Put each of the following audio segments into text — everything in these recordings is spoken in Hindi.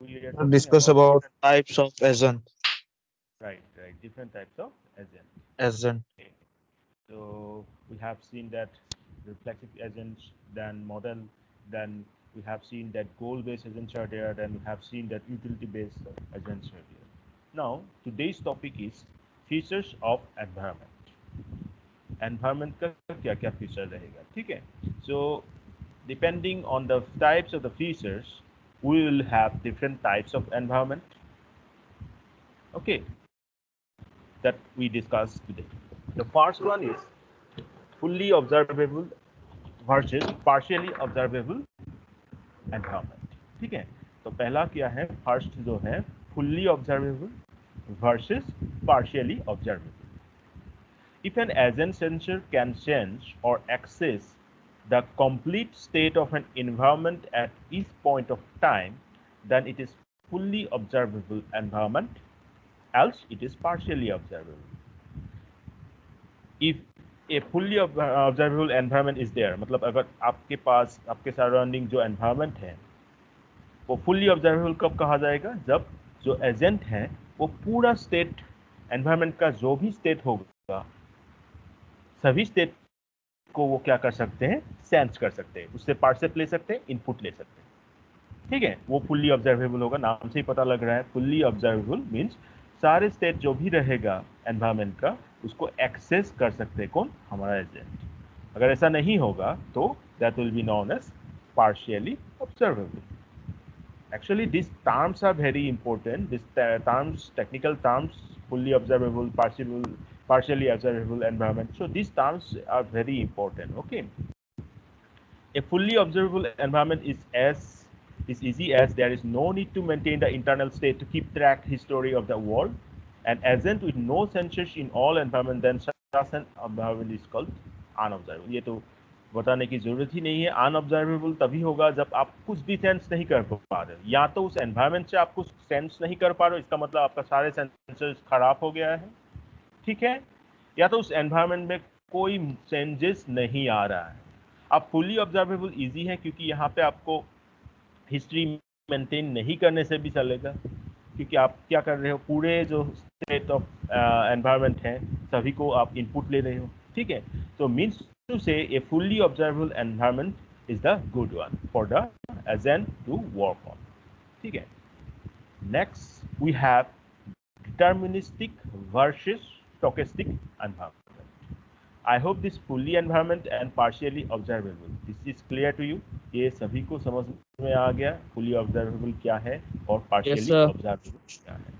we are To talking discuss about about different, types of agent. right, different types of agent. Agent. Okay. So we have seen that reflexive agents, then model, then we have seen that goal-based agents are there, then we have seen that utility-based agents are there. Now, today's topic is features of environment. Environment का क्या क्या feature रहेगा, ठीक है? So depending on the types of the features, we will have different types of environment. Okay, that we discussed today. The first one is fully observable versus partially observable environment. ठीक है, तो पहला क्या है, फर्स्ट जो है fully observable versus partially observable. If an agent sensor can sense or access the complete state of an environment at each point of time, then it is fully observable environment, else it is partially observable. If a fully observable environment is there, मतलब अगर आपके पास आपके सराउंडिंग जो environment है वो fully observable कब कहा जाएगा, जब जो एजेंट है वो पूरा स्टेट एनवायरनमेंट का जो भी स्टेट होगा सभी स्टेट को वो क्या कर सकते हैं, सेंस कर सकते हैं, उससे पार्सेप ले सकते हैं, इनपुट ले सकते हैं, ठीक है, वो फुल्ली ऑब्जर्वेबल होगा, नाम से ही पता लग रहा है फुल्ली ऑब्जर्वेबल मींस सारे स्टेट जो भी रहेगा एनवायरनमेंट का उसको एक्सेस कर सकते हैं कौन, हमारा एजेंट. अगर ऐसा नहीं होगा तो that will be known as partially observable. Actually, these terms are very important. These terms, technical terms, fully observable, partially observable environment. So these terms are very important. Okay. A fully observable environment is easy as there is no need to maintain the internal state to keep track history of the world. An agent with no sensors in all environment then such an environment is called unobservable. ये तो बताने की जरूरत ही नहीं है. अनऑब्जर्वेबल तभी होगा जब आप कुछ भी सेंस नहीं कर पा रहे हो, या तो उस एनवायरनमेंट से आप कुछ सेंस नहीं कर पा रहे हो, इसका मतलब आपका सारे सेंसर्स खराब हो गया है, ठीक है, या तो उस एनवायरनमेंट में कोई चेंजेस नहीं आ रहा है. अब फुली ऑब्जर्वेबल इजी है क्योंकि यहाँ पे आपको हिस्ट्री मेंटेन नहीं करने से भी चलेगा, क्योंकि आप क्या कर रहे हो, पूरे जो स्टेट ऑफ एनवायरनमेंट है सभी को आप इनपुट ले रहे हो, ठीक है. तो means to say a fully observable environment is the good one for the agent to work on. ठीक है. Next we have deterministic versus stochastic environment. I hope this fully environment and partially observable. This is clear to you. ये सभी को समझ में आ गया fully observable क्या है और Yes, partially sir. observable क्या है.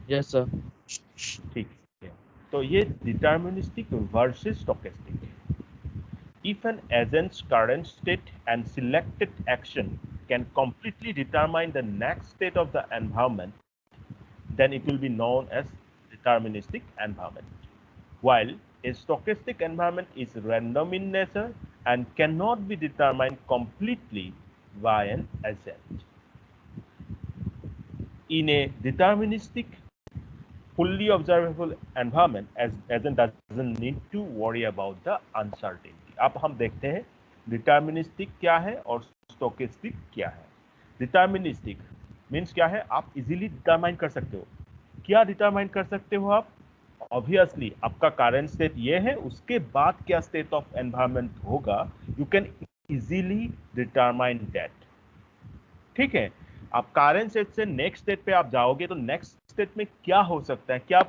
Yes, sir. ठीक है. तो ये deterministic versus stochastic. If an agent's current state and selected action can completely determine the next state of the environment, then it will be known as deterministic environment. While a stochastic environment is random in nature and cannot be determined completely by an agent. In a deterministic, fully observable environment, as agent doesn't need to worry about the uncertainty. अब हम देखते हैं डिटर्मिनिस्टिक क्या है और स्टोकेस्टिक क्या है. डिटर्मिनिस्टिक मीन्स क्या है, आप इजीली डिटरमाइन कर सकते हो. क्या डिटरमाइन कर सकते हो आप, ऑब्वियसली आपका करंट स्टेट ये है, उसके बाद क्या स्टेट ऑफ एनवायरनमेंट होगा, you can easily determine that, ठीक है. आप करंट स्टेट से नेक्स्ट स्टेट पे आप जाओगे तो नेक्स्ट स्टेट में क्या हो सकता है, क्या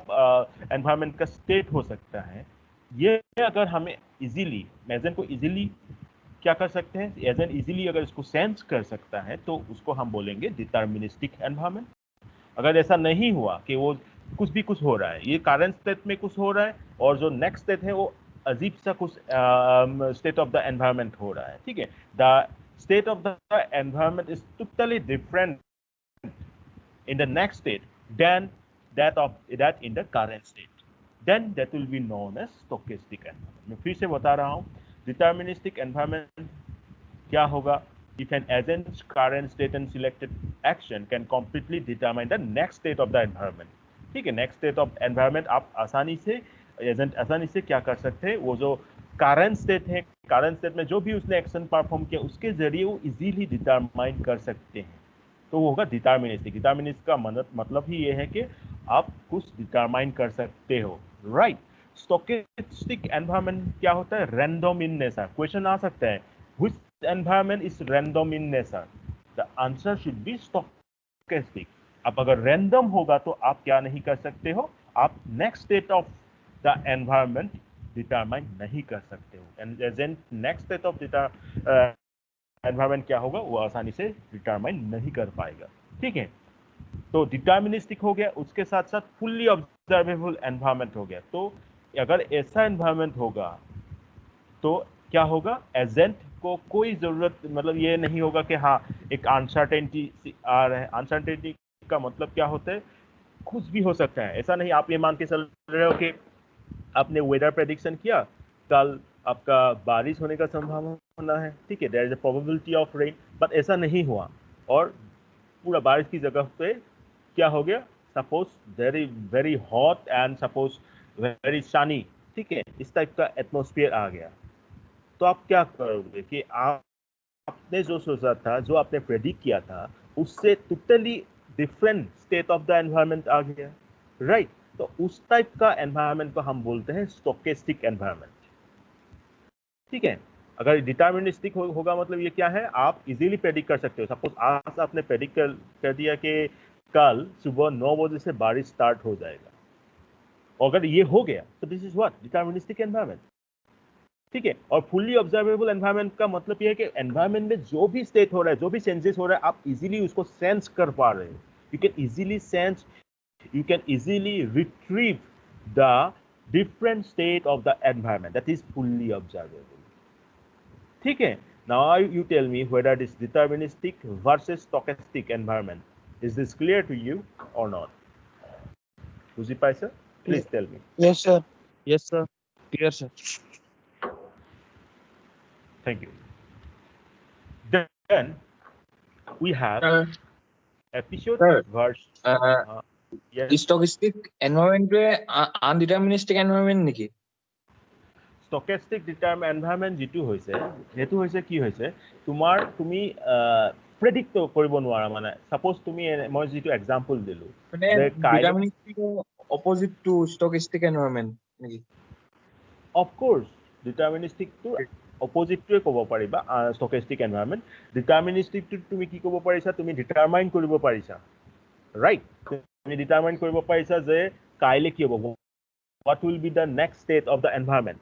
एनवायरनमेंट का स्टेट हो सकता है, ये अगर हमें इजीली एजेंट को इजीली क्या कर सकते हैं, एजेंट इजीली अगर इसको सेंस कर सकता है तो उसको हम बोलेंगे डिटर्मिनिस्टिक एनवायरनमेंट. अगर ऐसा नहीं हुआ कि वो कुछ भी कुछ हो रहा है, ये करंट स्टेट में कुछ हो रहा है और जो नेक्स्ट स्टेट है वो अजीब सा कुछ स्टेट ऑफ द एनवायरनमेंट हो रहा है, ठीक है, the state of the environment is totally different in the next state than that in the current state, then that will be known as stochastic environment. मैं फिर से बता रहा हूँ, deterministic environment क्या होगा, if an agent's current state and selected action can completely determine the next state of the environment. ठीक है, next state of environment आप आसानी से एजेंट आसानी से क्या कर सकते हैं, वो जो करंट स्टेट है, करंट स्टेट में जो भी उसने एक्शन परफॉर्म किया उसके जरिए वो इजीली डिटरमाइन कर सकते हैं. तो वो होगा डिटर्मिनिस्टिक। डिटर्मिनिस्टिक का मतलब ही ये है कि आप कुछ डिटरमाइन कर सकते हो, राइट। स्टोकेस्टिक एनवायरनमेंट क्या होता है? Random in nature. क्वेश्चन आ सकता है which environment is random in nature, the answer should be stochastic. अब अगर रैंडम होगा तो आप क्या नहीं कर सकते हो, आप next state of the environment determine नहीं कर सकते हो, and agent next state of environment क्या होगा वो आसानी से डिटरमाइन नहीं कर पाएगा, ठीक है। तो डिटर्मिनिस्टिक हो गया, उसके साथ साथ फुल्ली ऑब्जर्वेबल एनवायरनमेंट हो गया। तो अगर ऐसा एनवायरनमेंट होगा तो क्या होगा, एजेंट को कोई जरूरत, मतलब ये नहीं होगा कि हाँ एक अनसर्टेनिटी आ रहा है। अनसर्टेनिटी का मतलब क्या होता है, कुछ भी हो सकता है। ऐसा नहीं आप ये मान के चल रहे हो कि आपने वेदर प्रेडिक्शन किया, कल आपका बारिश होने का संभावना है, ठीक है, there is a probability of rain, but ऐसा नहीं हुआ और पूरा बारिश की जगह पे क्या हो गया, suppose very very hot and suppose very Sunny, ठीक है, इस टाइप का एटमॉस्फेयर आ गया। तो आप क्या करोगे कि आपने जो सोचा था, जो आपने प्रेडिक्ट किया था, उससे totally different state of the environment आ गया, राइट। तो उस टाइप का एनवायरनमेंट को हम बोलते हैं स्टोकेस्टिक एनवायरनमेंट, ठीक है। अगर डिटर्मिनिस्टिक होगा मतलब ये क्या है, आप इजीली प्रेडिक्ट कर सकते हो। सपोज आज आपने प्रेडिक्ट कर दिया कि कल सुबह 9 बजे से बारिश स्टार्ट हो जाएगा, अगर ये हो गया तो this is what, deterministic environment, ठीक है। और फुल्ली ऑब्जर्वेबल एनवायरनमेंट का मतलब ये है कि एनवायरनमेंट में जो भी स्टेट हो रहा है, जो भी चेंजेस हो रहा है, आप इजीली उसको सेंस कर पा रहे हो। You can easily sense, you can easily retrieve the different state of the environment that is fully observable, ठीक है। Now you tell me whether this deterministic versus stochastic environment, is this clear to you or not? বুঝি পাইছে? Please tell me. Yes, sir. Yes, sir. Clear, sir. Thank you. Then we have episode Sir. verse yes, Stochastic environment undeterministic environment নেকি? stochastic এনভাইৰনমেণ্ট যিটো হৈছে সেইটো হৈছে কি হৈছে, তুমি প্ৰেডিক্ট কৰিব নোৱাৰা। মানে সাপোজ তুমি মই যিটো এক্সাম্পল দিলো, মানে কাইলৈ deterministic opposite to stochastic environment নেকি? অফকোৰ্ছ ডিটাৰমিনিষ্টিকটো অপজিটটোৱে ক'ব পাৰিবা ষ্টকেষ্টিক এনভাইৰনমেণ্ট। ডিটাৰমিনিষ্টিকটো তুমি কি ক'ব পাৰিছা, তুমি ডিটাৰমাইন কৰিব পাৰিছা, ৰাইট। তুমি ডিটাৰমাইন কৰিব পাৰিছা যে কাইলৈ কি হ'ব, what will be the next state of the environment.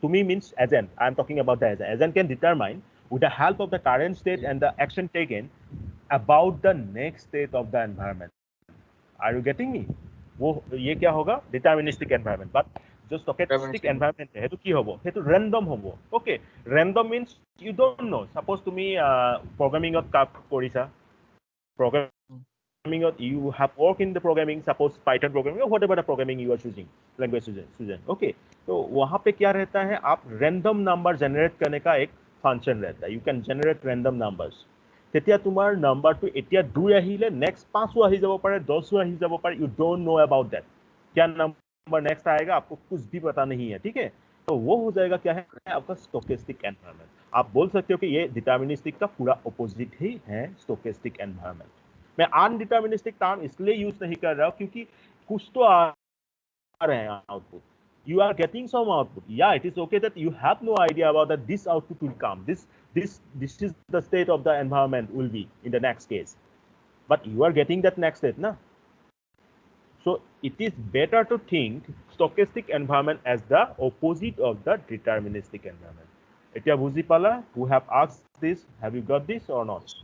To me means agent. I am talking about the agent. Agent can determine with the help of the current state and the action taken about the next state of the environment. Are you getting me? वो ये क्या होगा, डिटर्मिनिस्टिक एनवायरनमेंट। बट जो स्टोकेस्टिक एनवायरनमेंट है সেইটো কি হ'ব, সেইটো ৰেন্ডম হ'ব। Okay, random means you don't know. Suppose তুমি প্ৰগ্ৰামিঙত কাম কৰিছা, programming you have work in the programming, suppose Python programming or whatever the programming you are choosing, language choosing, okay। तो वहाँ पे क्या रहता है, आप रैंडम नंबर जनरेट करने का एक फंक्शन रहता है। You can generate random numbers. তেতিয়া তোমাৰ নাম্বাৰটো এতিয়া 2 আহিলে নেক্সট 5 আহি যাব পাৰে, 10 আহি যাব পাৰে, you don't know about that. क्या नंबर नेक्स्ट आएगा आपको कुछ भी पता नहीं है, ठीक है। तो वो हो जाएगा क्या है, आपका स्टोकेस्टिक एनवायरनमेंट। आप बोल सकते हो कि ये डिटर्मिनिस्टिक का पूरा अपोजिट ही है स्टोकेस्टिक एनवायरनमेंट। मैं अनडिटर्मिनिस्टिक टर्म इसलिए यूज नहीं कर रहा हूं क्योंकि कुछ तो आ रहे हैं output, you are getting some output. Yeah, it is okay that you have no idea about that this output will come, this is the state of the environment will be in the next case, but you are getting that next state na. So it is better to think stochastic environment as the opposite of the deterministic environment. Etia buji pala? Who have asked this, have you got this or not?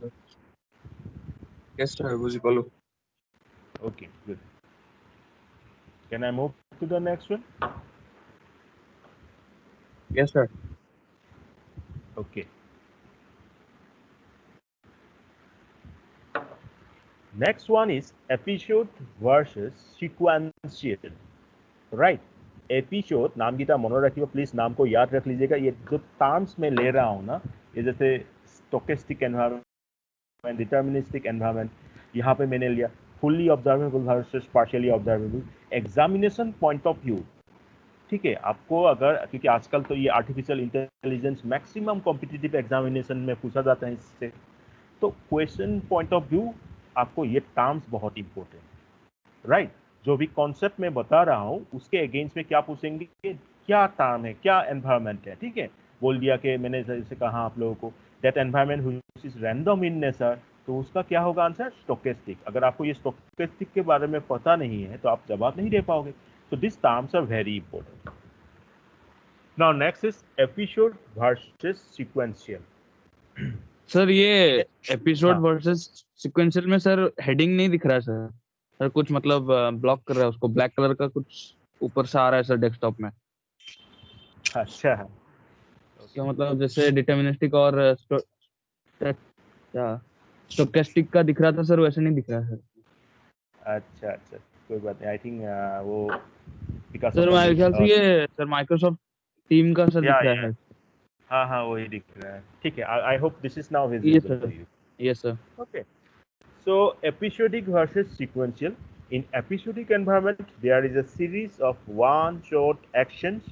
Yes, sir. বুজি পালো। Okay, good. Can I move to the next one? Yes, sir. Okay. Next one is episode versus sequential, right? Episode नाम की मन रखिए प्लीज, नाम को याद रख लीजिएगा। ये जो टर्म्स में ले रहा हूँ ना, ये जैसे स्टोकेस्टिक एनवायरनमेंट, डिटर्मिनिस्टिक एनवायरनमेंट, यहाँ पे मैंने लिया fully observable versus partially observable. Examination point of view, ठीक है, आपको अगर, क्योंकि आजकल तो ये artificial intelligence maximum competitive examination में पूछा जाता है इससे, तो क्वेश्चन पॉइंट ऑफ व्यू आपको ये टर्म्स बहुत इंपॉर्टेंट है, राइट? जो भी कॉन्सेप्ट मैं बता रहा हूँ उसके अगेंस्ट में क्या पूछेंगे कि क्या टर्म है, क्या एनवायरमेंट है, ठीक है? बोल दिया कि मैंने जैसे कहा आप लोगों को that environment which is random in nature, तो उसका क्या होगा आंसर? स्टोकेस्टिक। अगर आपको ये स्टोकेस्टिक के बारे में पता नहीं है तो आप जवाब नहीं दे पाओगे। तो this terms are very important. Now next is episode versus sequential. Sir ये एपिसोड हाँ, वर्सेस सिक्वेंशियल में सर हेडिंग नहीं दिख रहा है सर। सर कुछ मतलब ब्लॉक कर रहा है उसको, ब्लैक कलर का कुछ ऊपर से आ रहा है सर डेस्कटॉप में। अच्छा है। क्या मतलब जैसे डिटर्मिनिस्टिक और क्या स्टोकेस्टिक का दिख रहा था सर, वैसे नहीं दिख रहा है अच्छा अच्छा, कोई बात नहीं। आई थिंक वो बिकॉज सर। ऑफ मेरे ख्याल से मिस। ये सर माइक्रोसॉफ्ट टीम का सर या दिख रहा है। हाँ हाँ, वही दिख रहा है। ठीक है, आई होप दिस इज नाउ ये विजिबल सर, टू यू। ये sir. Okay. So episodic versus sequential. In episodic environment, there is a series of one-shot actions,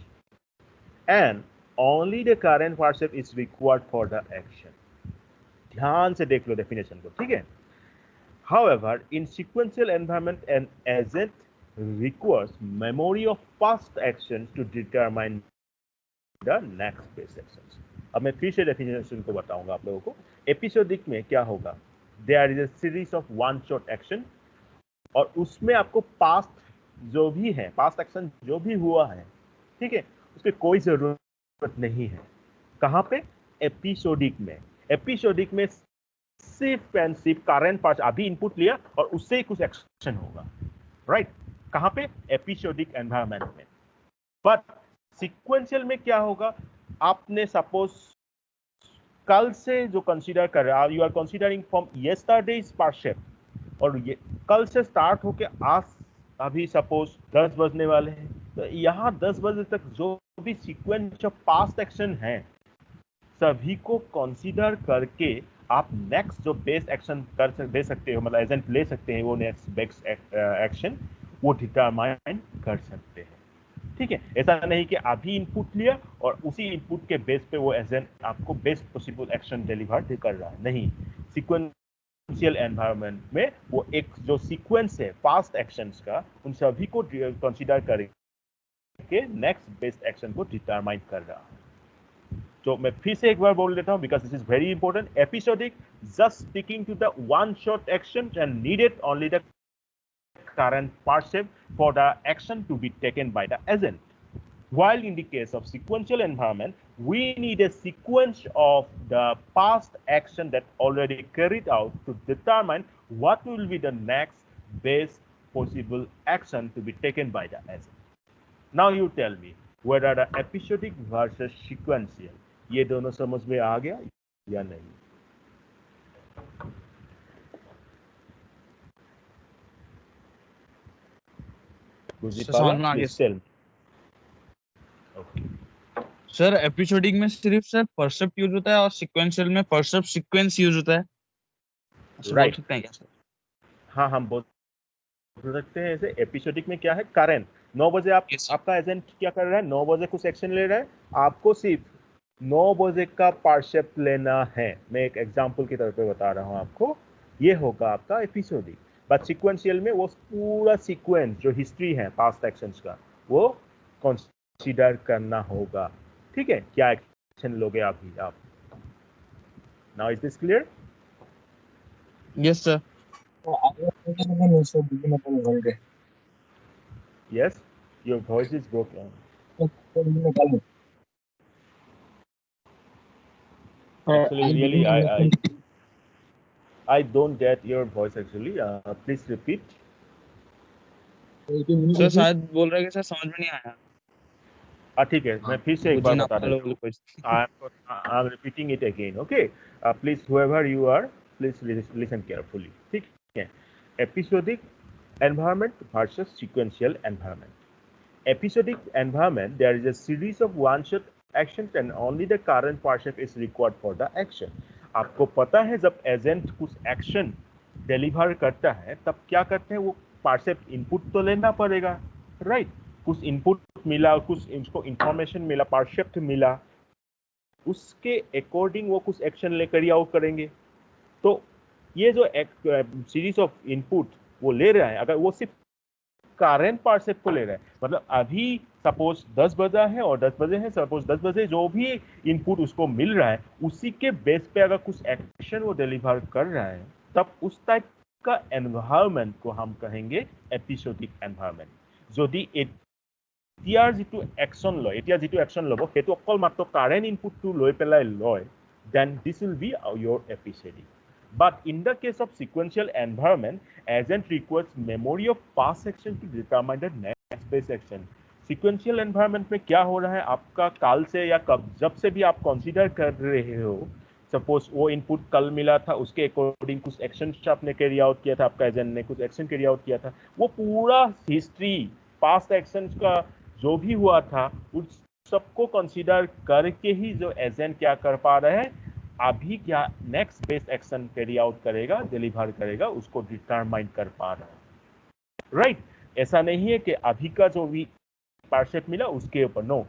and only the current percept is required for the action. ध्यान से देख लो definition को, ठीक है? However, in sequential environment, an agent requires memory of past actions to determine the next base actions. अब मैं फिर से डेफिनेशन को बताऊंगा आप लोगों को। एपिसोडिक में क्या होगा? There is a series of one shot action, और उसमें आपको पास्ट जो भी है, पास्ट एक्शन जो भी हुआ है, ठीक है, उसकी कोई जरूरत नहीं है। कहां पे? एपिसोडिक में। एपिसोडिक में सिर्फ एंड सिर्फ करंट पार्ट अभी इनपुट लिया और उससे ही कुछ एक्शन होगा, राइट? कहां पे? एपिसोडिक एनवायरनमेंट में। बट सीक्वेंशियल में क्या होगा? आपने सपोज कल से जो कंसीडर कर रहे हो, you are considering from yesterday's percept, और ये कल से स्टार्ट होके आज अभी सपोज 10 बजने वाले हैं, तो यहाँ 10 बजे तक जो भी सीक्वेंस ऑफ पास्ट एक्शन है सभी को कंसीडर करके आप नेक्स्ट जो बेस एक्शन दे सकते हो, मतलब एजेंट ले सकते हैं, वो नेक्स्ट बेस एक्शन वो डिटरमाइन कर सकते हैं, ठीक है? ऐसा नहीं कि अभी इनपुट लिया और उसी इनपुट के बेस पे वो एजेंट आपको बेस्ट पॉसिबल एक्शन डिलीवर कर रहा है, नहीं। सीक्वेंशियल एनवायरनमेंट में वो एक जो सीक्वेंस है पास्ट एक्शंस का, उन सभी को कंसीडर करके नेक्स्ट बेस्ट एक्शन को डिटरमाइन कर रहा है। तो मैं फिर से एक बार बोल देता हूं because this is very important. Episodic just sticking to the one shot action and needed only the current percept for the action to be taken by the agent. While in the case of sequential environment, we need a sequence of the past action that already carried out to determine what will be the next best possible action to be taken by the agent. Now you tell me whether the episodic versus sequential, ये दोनों समझ में आ गया या नहीं? समझ में आ गया Please tell me. Okay. Sir. Episodic में सिर्फ सर परसेप्ट यूज होता है और सीक्वेंशियल में परसेप्ट सीक्वेंस यूज होता है, ऐसे बोल Right. सकते हैं क्या सर? हाँ, हम बोल सकते हैं ऐसे। एपिसोडिक में क्या है? करंट 9 बजे आप Yes. आपका एजेंट क्या कर रहा है? 9 बजे कुछ एक्शन ले रहा है, आपको सिर्फ 9 बजे का परसेप्ट लेना है। मैं एक एग्जांपल के तौर पे बता रहा हूँ आपको, ये होगा आपका एपिसोडिक। बट सीक्वेंशियल में वो पूरा सीक्वेंस जो हिस्ट्री है पास्ट एक्शंस का, वो कंसीडर करना होगा, ठीक है? क्या एक्शन लोगे अभी आप? Now is this clear? Yes sir. Yes, your voice is broken. Actually, really, I don't get your voice actually. Please repeat. Sir शायद बोल रहे हैं कि सर समझ में नहीं आया। ठीक है, मैं फिर से एक बुझी बार ना बता पालो देता हूँ। कुछ। I'm repeating it again. Okay. Please, whoever you are, please listen carefully. ठीक है? Episodic environment versus sequential environment. Episodic environment, there is a series of one-shot actions and only the current percept is required for the action. आपको पता है जब एजेंट कुछ एक्शन डिलीवर करता है तब क्या करते हैं? वो परसेप्ट इनपुट तो लेना पड़ेगा, राइट? कुछ इनपुट मिला, कुछ इसको इंफॉर्मेशन मिला, परसेप्ट मिला, उसके अकॉर्डिंग वो कुछ एक्शन लेकर या वो करेंगे। तो ये जो एक सीरीज ऑफ इनपुट वो ले रहा है, अगर वो सिर्फ करेंट पार्सेप को ले रहा है, मतलब अभी सपोज 10 बजा है और 10 बजे है, सपोज 10 बजे जो भी इनपुट उसको मिल रहा है उसी के बेस पे अगर कुछ एक्शन वो डिलीवर कर रहा है, तब उस टाइप का एनवायरनमेंट को हम कहेंगे एपिसोडिक एनवायरनमेंट। যদি এতিয়াৰ যিটো একশ্যন লয়, এতিয়া যিটো একশ্যন ল'ব সেইটো অকল মাত্ৰ কাৰেণ্ট ইনপুটটো লৈ পেলাই লয়, then this will be your episodic. But in the case of sequential environment, agent requires memory of past action to determine the next base action. Sequential environment में क्या हो रहा है, आपका काल से या कब जब से भी आप कंसीडर कर रहे हो, सपोज वो इनपुट कल मिला था, उसके अकॉर्डिंग कुछ एक्शन आपने कैरी आउट किया था, आपका एजेंट ने कुछ एक्शन कैरी आउट किया था, वो पूरा हिस्ट्री पास्ट एक्शन का जो भी हुआ था उस सबको कंसीडर करके ही जो एजेंट क्या कर पा रहे हैं, अभी क्या next base action carry out करेगा, डिलीवर करेगा, उसको डिटरमाइन कर पा रहा है, राइट। ऐसा नहीं है कि अभी का जो भी पार्सेप मिला उसके ऊपर, नो,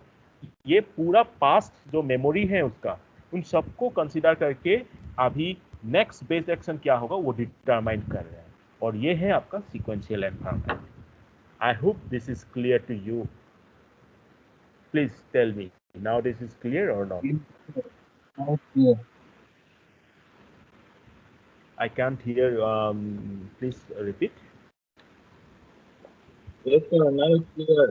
ये पूरा पास्ट जो मेमोरी है उसका, उन सबको कंसीडर करके अभी नेक्स्ट बेस एक्शन क्या होगा वो डिटरमाइन कर रहे हैं, और ये है आपका sequential environment. I hope this is clear to you. Please tell me now this is clear or not? Yeah. I can't hear. Please repeat. Yes, sir. Now it's clear.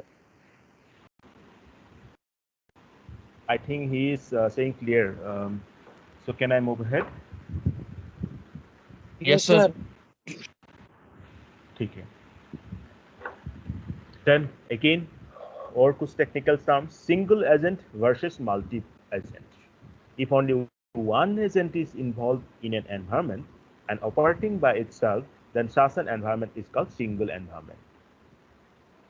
I think he is saying clear. So can I move ahead? Yes, sir. ठीक है। Then again, और कुछ technical terms, single agent versus multi agent. If only one agent is involved in an environment and operating by itself, then such an environment is called single environment.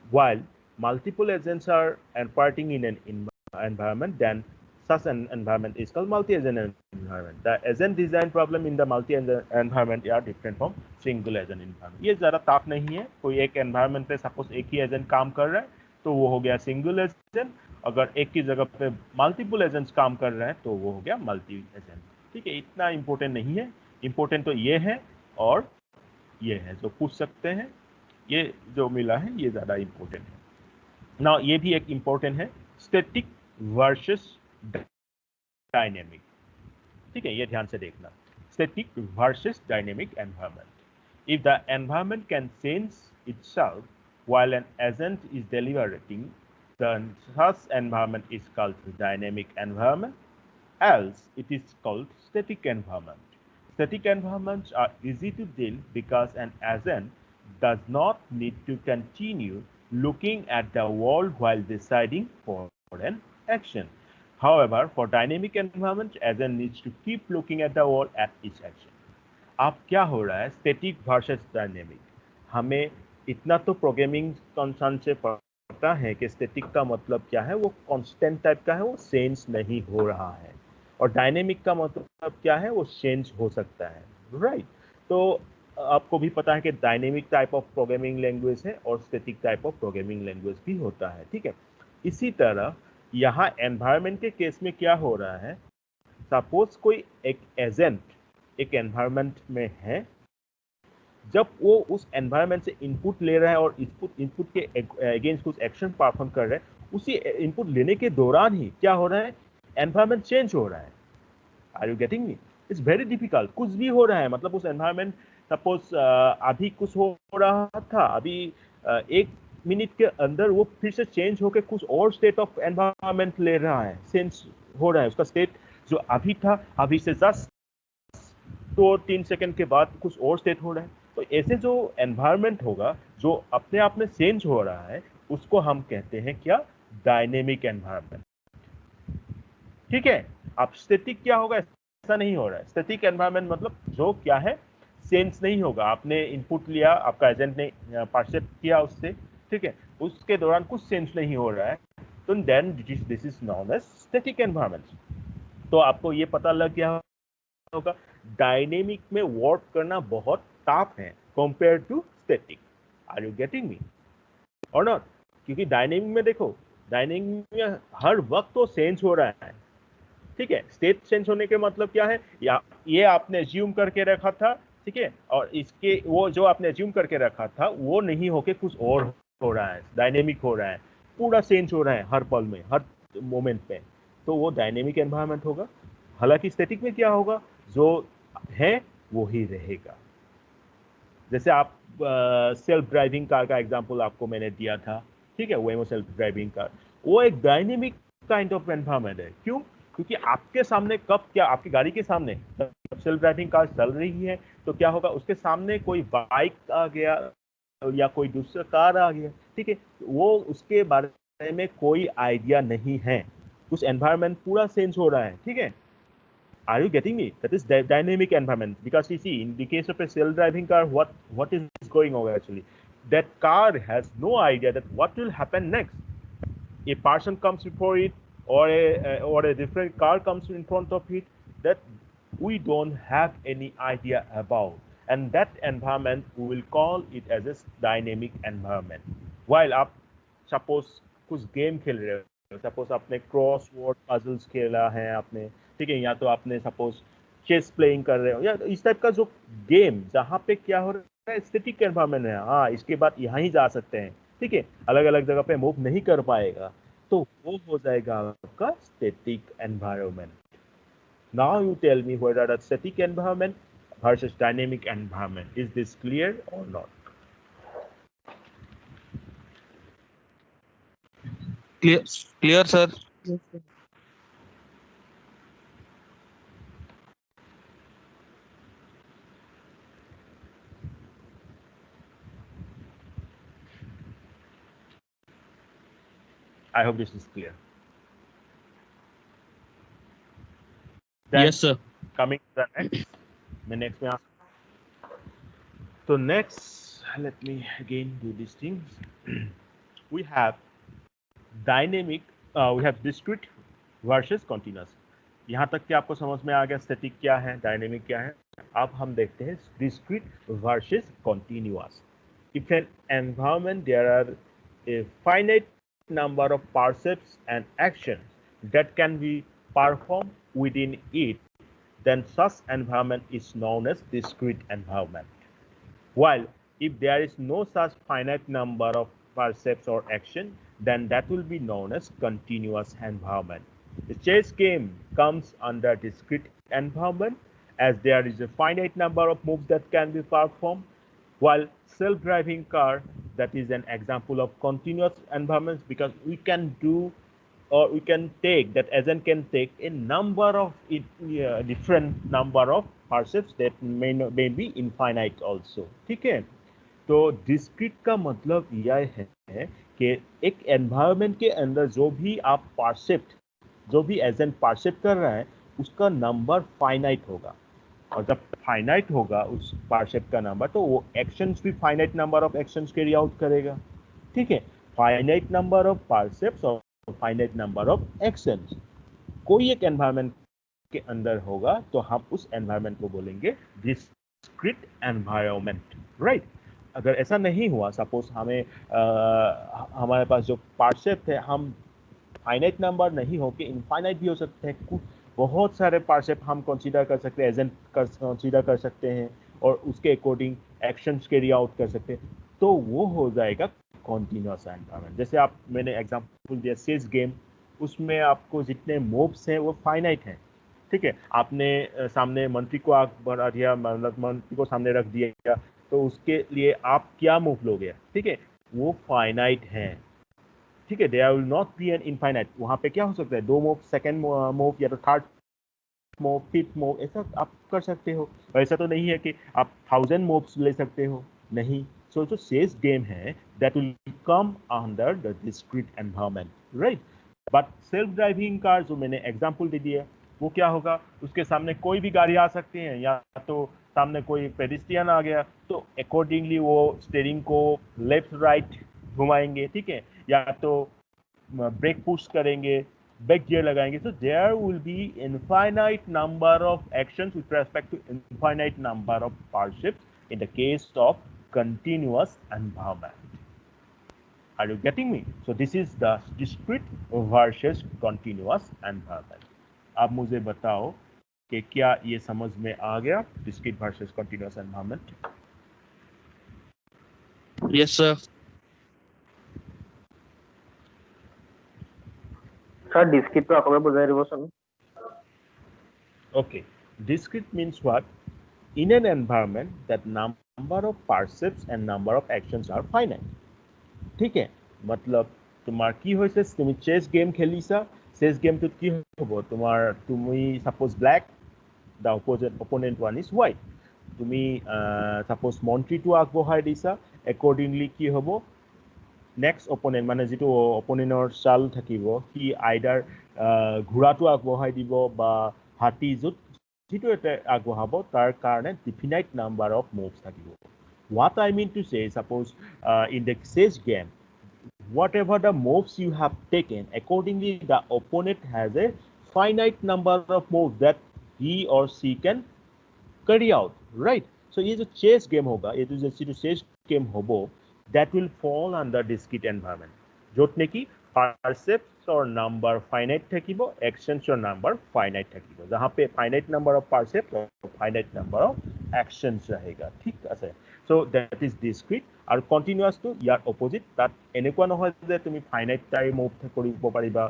While multiple agents are operating in an environment, then such an environment is called multi-agent environment. The agent design problem in the multi-agent environment are different from single agent environment. ये ज़्यादा ताप नहीं है, कोई एक environment पे सपोज एक ही एजेंट काम कर रहा है तो वो हो गया सिंगल एजेंट, अगर एक की जगह पे मल्टीपल एजेंट्स काम कर रहे हैं तो वो हो गया मल्टी एजेंट। ठीक है, इतना इंपॉर्टेंट नहीं है, इंपॉर्टेंट तो ये है और ये है जो पूछ सकते हैं, ये जो मिला है ये ज़्यादा इंपॉर्टेंट है ना। ये भी एक इंपॉर्टेंट है, स्टैटिक वर्सेस डायनेमिक। ठीक है, ये ध्यान से देखना, static versus dynamic environment. If the environment can change itself while an agent is deliberating, then such environment is called dynamic environment, else it is called static environment. Static environments are easy to deal because an agent does not need to continue looking at the world while deciding for an action. However, for dynamic environment, agent needs to keep looking at the world at each action. अब क्या हो रहा है, स्टैटिक वर्सेस डायनेमिक, हमें इतना तो प्रोग्रामिंग कंसर्न से पता है कि स्टैटिक का मतलब क्या है, वो कांस्टेंट टाइप का है, वो चेंज नहीं हो रहा है, और डायनेमिक का मतलब क्या है, वो चेंज हो सकता है, राइट। तो आपको भी पता है कि dynamic type of programming language है और static type of programming language भी होता है। ठीक है, इसी तरह यहाँ एनवायरनमेंट के केस में क्या हो रहा है, सपोज कोई एक एजेंट एक एनवायरनमेंट में है, जब वो उस एनवायरनमेंट से इनपुट ले रहा है और इनपुट के अगेंस्ट कुछ एक्शन परफॉर्म कर रहा है, उसी इनपुट लेने के दौरान ही क्या हो रहा है, एनवायरनमेंट चेंज हो रहा है। Are you getting me? It's very difficult, कुछ भी हो रहा है, मतलब उस एनवायरनमेंट सपोज अभी कुछ हो रहा था, अभी 1 मिनट के अंदर वो फिर से चेंज होकर कुछ और स्टेट ऑफ एनवायरनमेंट ले रहा है, चेंज हो रहा है, उसका स्टेट जो अभी था अभी से 2-3 सेकंड के बाद कुछ और स्टेट हो रहा है। तो ऐसे जो एनवायरनमेंट होगा जो अपने आप में चेंज हो रहा है, उसको हम कहते हैं क्या, डायनेमिक एनवायरनमेंट। ठीक है, अब स्टैटिक क्या होगा, ऐसा नहीं हो रहा है। स्टैटिक एनवायरनमेंट मतलब जो क्या है, चेंज नहीं होगा, आपने इनपुट लिया, आपका एजेंट ने पार्सेप किया उससे, ठीक है, उसके दौरान कुछ चेंज नहीं हो रहा है, तो then this is known as static environment. तो आपको ये पता लग गया होगा डायनेमिक में वर्क करना बहुत टफ है compare to static. Are you getting me और नॉट? क्योंकि डायनेमिक में देखो, डायनेमिक में हर वक्त तो चेंज हो रहा है। ठीक है, स्टेट चेंज होने के मतलब क्या है, या ये आपने एज्यूम करके रखा था ठीक है, और इसके वो जो आपने अज्यूम करके रखा था वो नहीं होके कुछ और हो रहा है, डायनेमिक हो रहा है, पूरा चेंज हो रहा है हर पल में, हर मोमेंट पे, तो वो डायनेमिक एनवायरनमेंट होगा। हालांकि स्टैटिक में क्या होगा, जो है वो ही रहेगा। जैसे आप सेल्फ ड्राइविंग कार का एग्जांपल आपको मैंने दिया था, ठीक है, वेमो सेल्फ ड्राइविंग कार, वो एक डायनेमिक काइंड ऑफ एनवायरनमेंट है। क्यों? क्योंकि आपके सामने कब क्या, आपकी गाड़ी के सामने सेल्फ ड्राइविंग कार चल रही है तो क्या होगा, उसके सामने कोई बाइक आ गया या कोई दूसरा कार आ गया, ठीक है, वो उसके बारे में कोई आइडिया नहीं है, उस एनवायरनमेंट पूरा चेंज हो रहा है, ठीक है। Are you getting me? That is dynamic environment. Because you see, in the case of a self-driving car, what is going on actually? That car has no idea that what will happen next. A person comes before it, or a different car comes in front of it, that we don't have any idea about. And that environment, we will call it as a dynamic environment. While आप suppose कुछ गेम खेल रहे हो, सपोज आपने क्रॉस वर्ड पजल्स खेला है आपने, ठीक है, या तो आपने सपोज चेस प्लेइंग कर रहे हो, या इस टाइप का जो गेम जहाँ पे क्या हो रहा है, स्टैटिक एनवायरनमेंट है, हाँ इसके बाद यहाँ ही जा सकते हैं, ठीक है, अलग अलग जगह पे मूव नहीं कर पाएगा, तो वो हो जाएगा आपका static environment. Now you tell me whether that static environment versus dynamic environment, is this clear or not? Clear, sir. Yes, sir. I hope this is clear. Then, Yes, sir. coming to the next में so next, let me again do these things. We have dynamic, we have discrete versus continuous. यहाँ तक कि आपको समझ में आ गया स्टैटिक क्या है, डायनेमिक क्या है। अब हम देखते हैं discrete versus continuous. If an environment there are a finite number of percepts and actions that can be performed within it, then such environment is known as discrete environment. While if there is no such finite number of percepts or action, then that will be known as continuous environment. The chess game comes under discrete environment as there is a finite number of moves that can be performed, while self-driving car, that is an example of continuous environments, because we can do, or we can take, that agent can take a number of different number of percepts that may be infinite also, ठीक है। तो डिस्क्रीट का मतलब यह है कि एक एनवायरनमेंट के अंदर जो भी आप परसेप्ट, जो भी एजेंट परसेप्ट कर रहा है, उसका नंबर फाइनाइट होगा, और जब फाइनाइट होगा उस परसेप्ट का नंबर, तो वो एक्शंस भी finite number of actions carry out करेगा, ठीक है। फाइनाइट नंबर ऑफ परसेप्ट्स और फाइनाइट नंबर ऑफ एक्शंस कोई एक एनवायरनमेंट के अंदर होगा, तो हम उस एनवायरनमेंट को बोलेंगे डिस्क्रीट एनवायरनमेंट, राइट। अगर ऐसा नहीं हुआ, सपोज हमें हमारे पास जो परसेप्ट है, हम फाइनाइट नंबर नहीं होके इनफाइनाइट भी हो सकते हैं, कुछ बहुत सारे परसेप्ट हम कंसीडर कर सकते हैं, एजेंट कंसीडर कर सकते हैं, और उसके अकॉर्डिंग एक्शंस कैरी आउट कर सकते हैं, तो वो हो जाएगा कॉन्टिन्यूअस एनवायरनमेंट। जैसे आप, मैंने एग्जांपल दिया चेस गेम, उसमें आपको जितने मूव्स हैं वो फाइनाइट हैं, ठीक है। आपने सामने मंत्री को आग बढ़ा दिया, मतलब मंत्री को सामने रख दिया, तो उसके लिए आप क्या मूव लोगे, ठीक है, वो फाइनाइट है, ठीक है। There will not be an infinite. वहाँ पे क्या हो सकता है, 2 मूव, सेकंड मूव, या तो थर्ड मूव, फिफ्थ मूव, ऐसा आप कर सकते हो। ऐसा तो नहीं है कि आप 1000 मूव्स ले सकते हो, नहीं। सो जो चेस गेम है, that will come under the discrete environment, right. But self driving car जो मैंने एग्जांपल दे दिया, वो क्या होगा, उसके सामने कोई भी गाड़ी आ सकती है, या तो सामने कोई पेडिस्ट्रियन आ गया, तो अकॉर्डिंगली वो स्टीयरिंग को लेफ्ट राइट घुमाएंगे, ठीक है, या तो ब्रेक पुश करेंगे, बैक गियर लगाएंगे। So there will be infinite number of actions with respect to infinite number of percepts in the case of continuous environment. Are you getting me? So this is the discrete versus continuous environment. अब मुझे बताओ कि क्या ये समझ में आ गया discrete versus continuous environment? Yes, sir. Sir, discrete to akabar bujai dibo son. Okay, discrete means what? In an environment, that number of percepts and number of actions are finite. ठीक है, मतलब तुम्हार की होइছে তুমি চেস গেম খেলিছা, চেস গেমটোত কি হ'ব তোমাৰ তুমি suppose black, the opponent one is white, তুমি সাপোজ মন্ত্ৰীটো আগবঢ়াই দিছা, accordingly কি হ'ব নেক্সট অপোনেণ্ট মানে যিটো অপোনেণ্টৰ চাল থাকিব সি আইডাৰ ঘোঁৰাটো আগবঢ়াই দিব বা হাতী যিটো এটা আগবঢ়াব তাৰ কাৰণে ডিফিনাইট নাম্বাৰ অফ মুভছ থাকিব। What I mean to say, suppose in the chess game, whatever the moves you have taken, accordingly the opponent has a finite number of moves that he or she can carry out, right? So ये जो chess game होगा, ये जो chess game होगा, that will fall under discrete environment. য'ত নেকি percepts or number finite থাকিব, actions or number finite থাকিব, जहाँ पे finite number of percepts or finite number of actions रहेगा, ठीक আছে? So that is discrete. আৰু continuous to ইয়াৰ opposite, তাত এনেকুৱা নহয় যে তুমি finite time move কৰিব পাৰিবা,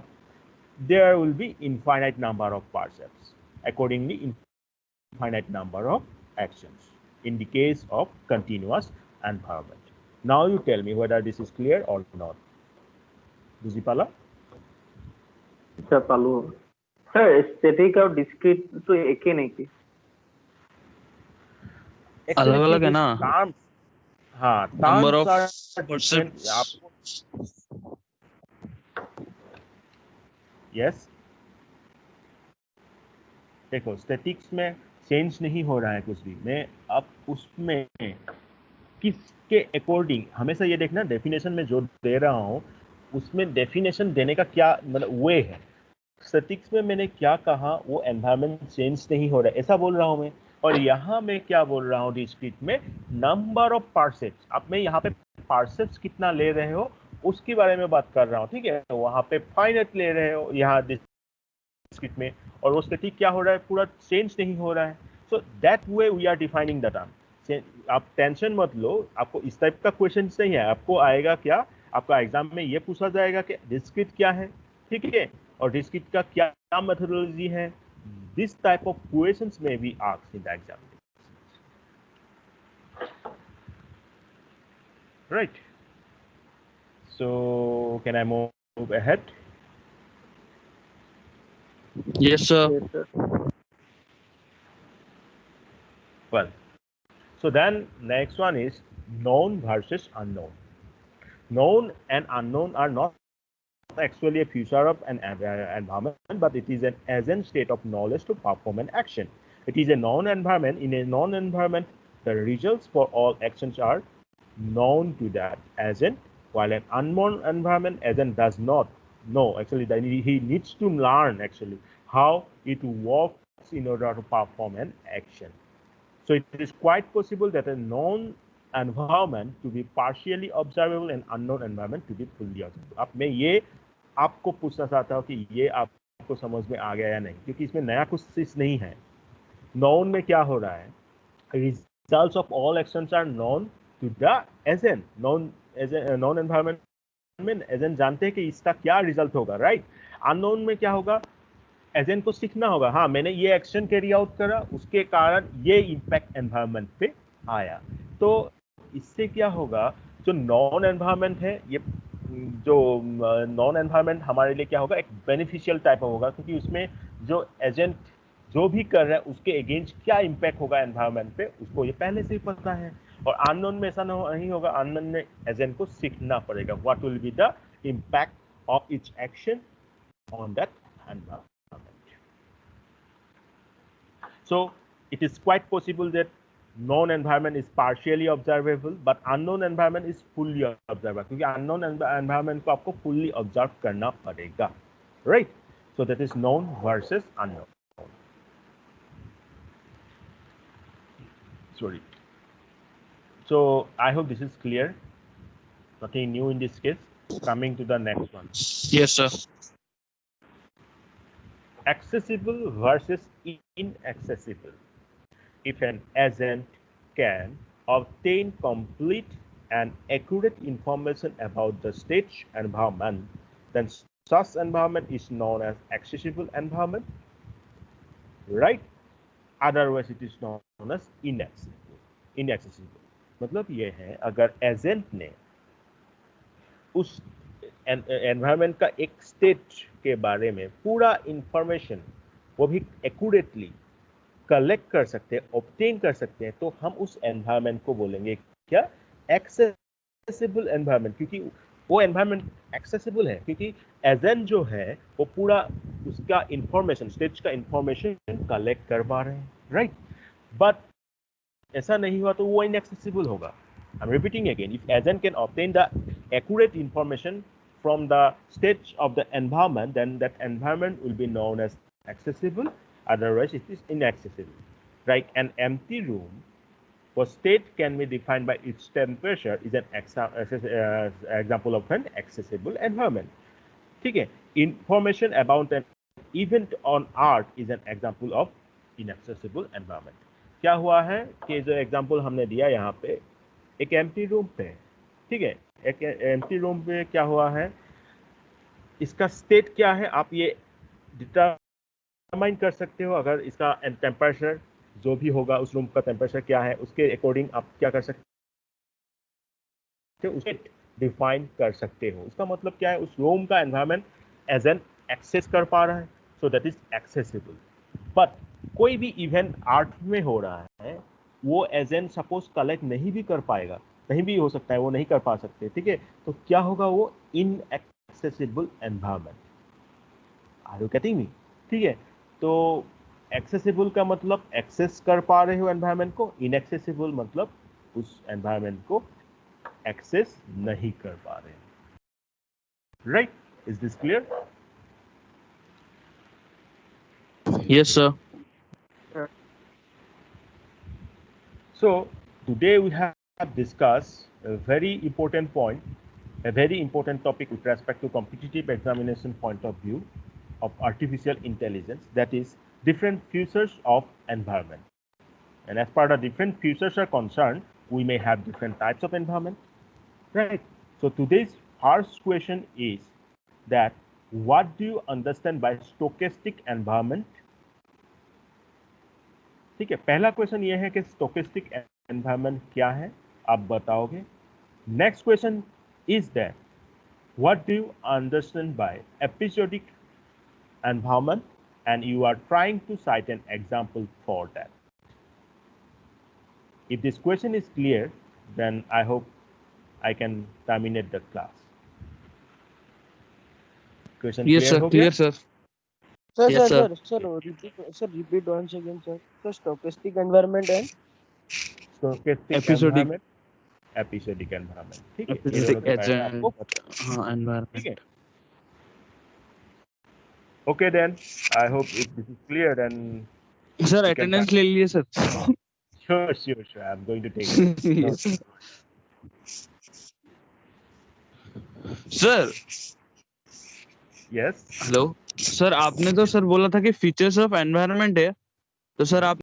there will be infinite number of percepts, accordingly infinite number of actions in the case of continuous environment. Now you tell me whether this is clear or not. বুজি পালা? Sir, palu. Sir, static और discrete तो एक ही नहीं की. अलग अलग है ना? Terms, हाँ, Number terms of are different. Yes. देखो स्टैटिक्स में चेंज नहीं हो रहा है कुछ भी, मैं अब उसमें किसके अकॉर्डिंग हमेशा ये देखना डेफिनेशन में जो दे रहा हूँ उसमें डेफिनेशन देने का क्या मतलब वे है। स्टैटिक्स में मैंने क्या कहा, वो एनवायरनमेंट चेंज नहीं हो रहा है ऐसा बोल रहा हूँ मैं, और यहाँ मैं क्या बोल रहा हूँ डिस्क्रीट में नंबर ऑफ पार्सेप्स। अब मैं यहाँ पे पार्सेप्स कितना ले रहे हो उसके बारे में बात कर रहा हूँ, ठीक है? वहाँ पे फाइनाइट ले रहे हो यहाँ डिस्क्रीट में, और वो स्टैटिक क्या हो रहा है, पूरा चेंज नहीं हो रहा है। So that way we are defining the term. आप टेंशन मत लो, आपको इस टाइप का क्वेश्चन नहीं है, आपको आएगा क्या, आपका एग्जाम में ये पूछा जाएगा कि डिस्क्रीट क्या है, ठीक है, और डिस्क्रीट का क्या मेथोडोलॉजी है। दिस टाइप ऑफ क्वेश्चंस में be asked in the exam, right? So can I move ahead? Yes, sir. Yes, sir. Well, so then next one is known versus unknown. Known and unknown are not actually a feature of an environment, but it is an agent state of knowledge to perform an action. It is a known environment. In a known environment, the results for all actions are known to that agent, while an unknown environment, agent does not know. Actually, he needs to learn actually how it works in order to perform an action. So it is quite possible that a known environment to be partially observable and unknown environment to be fully observable. अब मैं ये आपको पूछना चाहता हूँ कि ये आपको समझ में आ गया या नहीं, क्योंकि इसमें नया कुछ चीज नहीं है। नॉन में क्या हो रहा है, results of all actions are known to the agent. Known environment में एजेंट जानते हैं कि इसका क्या रिजल्ट होगा, राइट? अननोन में क्या होगा, एजेंट को सीखना होगा, हाँ मैंने ये एक्शन कैरी आउट करा, उसके कारण ये इम्पैक्ट एनवायरनमेंट पे आया। तो इससे क्या होगा, जो नॉन एनवायरनमेंट है, ये जो नॉन एनवायरनमेंट हमारे लिए क्या होगा, एक बेनिफिशियल टाइप होगा, क्योंकि उसमें जो एजेंट जो भी कर रहा है उसके अगेंस्ट क्या इम्पैक्ट होगा एनवायरनमेंट पे, उसको ये पहले से ही पता है। और अननोन में ऐसा नहीं होगा, अननोन में एजेंट को सीखना पड़ेगा what will be the impact of its action on that environment. So it is quite possible that known environment is partially observable, but unknown environment is fully observable, क्योंकि unknown environment को आपको fully observe करना पड़ेगा, right? So that is known versus unknown. Sorry. So I hope this is clear. Nothing new in this case. Coming to the next one. Yes, sir. accessible versus inaccessible. If an agent can obtain complete and accurate information about the stage environment, then such environment is known as accessible environment, right? Otherwise it is known as inaccessible. मतलब ये है, अगर एजेंट ने उस एनवायरनमेंट का एक स्टेट के बारे में पूरा इंफॉर्मेशन वो भी एक्यूरेटली कलेक्ट कर सकते हैं, ऑब्टेन कर सकते हैं, तो हम उस एनवायरनमेंट को बोलेंगे क्या? एक्सेसिबल एनवायरनमेंट, क्योंकि वो एनवायरनमेंट एक्सेसिबल है, क्योंकि एजेंट जो है वो पूरा उसका इंफॉर्मेशन, स्टेज का इंफॉर्मेशन कलेक्ट कर पा रहे हैं, राइट? बट ऐसा नहीं हुआ तो वो इनएक्सेसिबल होगा. I am repeating again, if agent can obtain the accurate information from the stage of the environment, then that environment will be known as accessible, otherwise it is inaccessible. Right? An empty room for state can be defined by its temperature is an example of an accessible environment. ठीक है? Information about an event on earth is an example of inaccessible environment. क्या हुआ है कि जो एग्जाम्पल हमने दिया यहाँ पे एक एम्प्टी रूम पे, ठीक है, एक एम्प्टी रूम पे क्या हुआ है, इसका स्टेट क्या है आप ये डिटरमाइन कर सकते हो. अगर इसका टेम्परेचर जो भी होगा उस रूम का टेम्परेचर क्या है उसके अकॉर्डिंग आप क्या कर सकते हो, उसे डिफाइन कर सकते हो. उसका मतलब क्या है, उस रूम का एनवायरनमेंट एजेंट एक्सेस कर पा रहा है, so that is accessible. But कोई भी इवेंट आर्ट में हो रहा है वो एजेंट सपोज कलेक्ट नहीं भी कर पाएगा, कहीं भी हो सकता है वो नहीं कर पा सकते, ठीक है, तो क्या होगा, वो inaccessible environment. Are you getting me? ठीक है, तो एक्सेसिबल का मतलब एक्सेस कर पा रहे हो एनवायरनमेंट को, इनएक्सेसिबल मतलब उस एनवायरनमेंट को एक्सेस नहीं कर पा रहे. Right? Is this clear? Yes, sir. So today we have discussed a very important point, a very important topic with respect to competitive examination point of view of artificial intelligence, that is different features of environment. And as far as different features are concerned, we may have different types of environment, right? So today's first question is that what do you understand by stochastic environment? ठीक है, पहला क्वेश्चन ये है कि स्टोकेस्टिक एनवायरनमेंट क्या है, आप बताओगे. Next question is that what do you understand by episodic environment, and you are trying to cite an example for that. If this question is clear, then I hope I can terminate the class. Question Yes, sir. Clear हो गया? Clear, sir. Sir, Yes, sir, repeat once again, sir. So stochastic environment and stochastic Episodic. Environment, episodic environment. ठीक है, ये दोनों Episodic के बारे में agent. आपको पता है. हाँ, environment. ठीक है. Okay then, I hope if this is clear, then Sir, can attendance ले लीजिए sir. sure. I'm going to take it. No. Yes. Sir, Yes. Hello. Sir आपने तो सर बोला था कि फीचर्स ऑफ एनवायरनमेंट है, तो सर आप